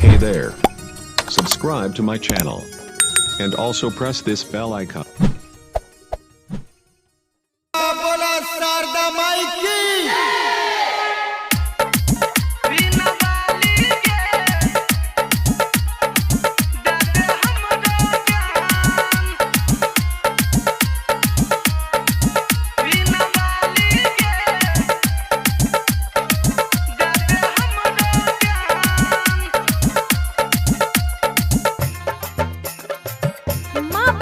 Hey there. Subscribe to my channel. And also press this bell icon. बोला शारदा माई की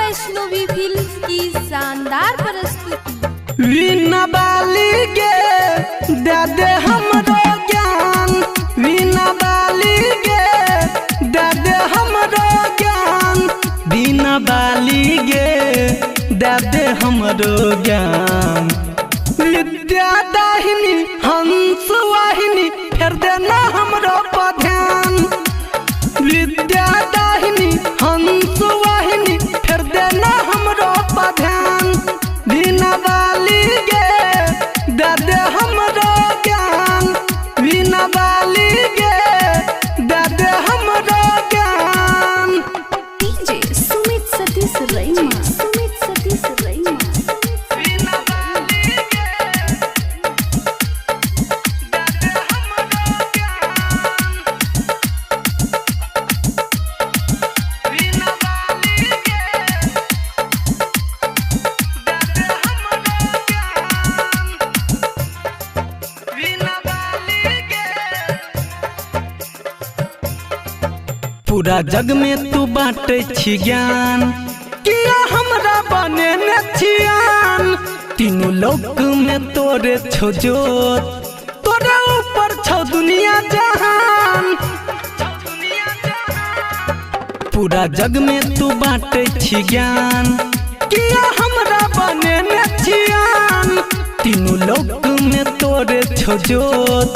Vaishnavi films की शानदार प्रस्तुति। वीणा बाली गे दे दे हमरो ज्ञान, वीणा बाली गे दे दे हमरो ज्ञान, वीणा बाली गे दे दे हमरो ज्ञान। विद्या दाहिनी हंस वाहिनी फेर देना हमरो पर ध्यान, विद्या दाहिनी हंस वाहिनी फेर देना हमरो पर ध्यान। वीणा बाली गे दे दे हमरो ज्ञान, वीणा बाली गे दे दे हमरो ज्ञान। डीजे सुमित सतीश रैमा, सुमित सतीश रैमा। वीणा बाली गे दे दे हमरो ज्ञान, वीणा बाली गे दे दे हमरो ज्ञान, वीणा बाली गे। पूरा जग में तू बाटे छी ज्ञान, किया हमरा बने न छियान। तीनों लोक में तोरे छो जोत, तोरे ऊपर छो दुनिया जहान। पूरा जग में तू बाटे छी ज्ञान, किया हमरा बने न छियान। तीनों लोक में तोरे छो जोत,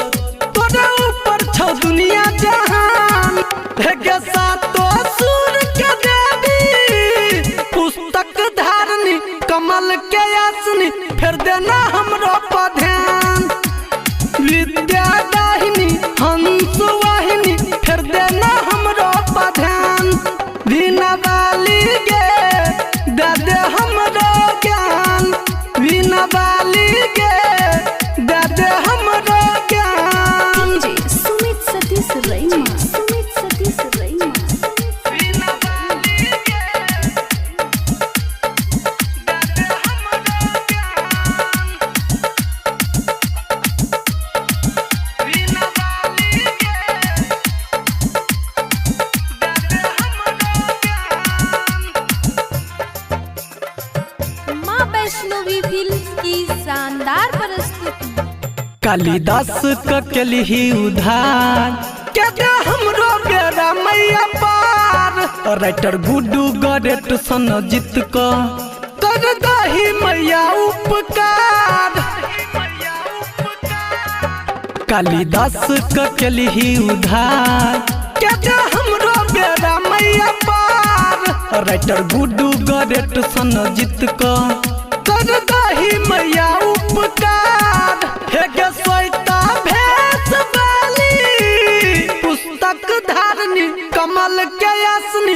तोरे ऊपर छो दुनिया जहान। हे सातो सुर के देवी, पुस्तक धारनी कमल के आसनी फेर देना हमरो पर ध्यान। विद्या दाहिनी हंस वाहिनी फेर देना हमरो पर ध्यान। वीणा बाली गे दे दे हमरो ज्ञान, वीणा बाली गे दे दे हमरो ज्ञान। डीजे सुमित सतीश रैमा, सुमित सतीश रैमा। वीणा बाली गे दे दे हमरो ज्ञान, वीणा बाली गे दे दे हमरो ज्ञान। माँ वैष्णवी फिल्म्स की शानदार प्रस्तुति। कालिदास का कलही उधार क्या दे हमरो बेरा मैया पार। राइटर गुड्डू गरेट सनजीत का कर दही मैया उपकार। कालिदास का कलही उधार क्या दे हमरो बेरा मैया पार। राइटर गुड्डू गरेट सनजीत का कर दही मैया उपकार। हे गे सोइता भेस वाली, पुस्तक धारनी कमल के आसनी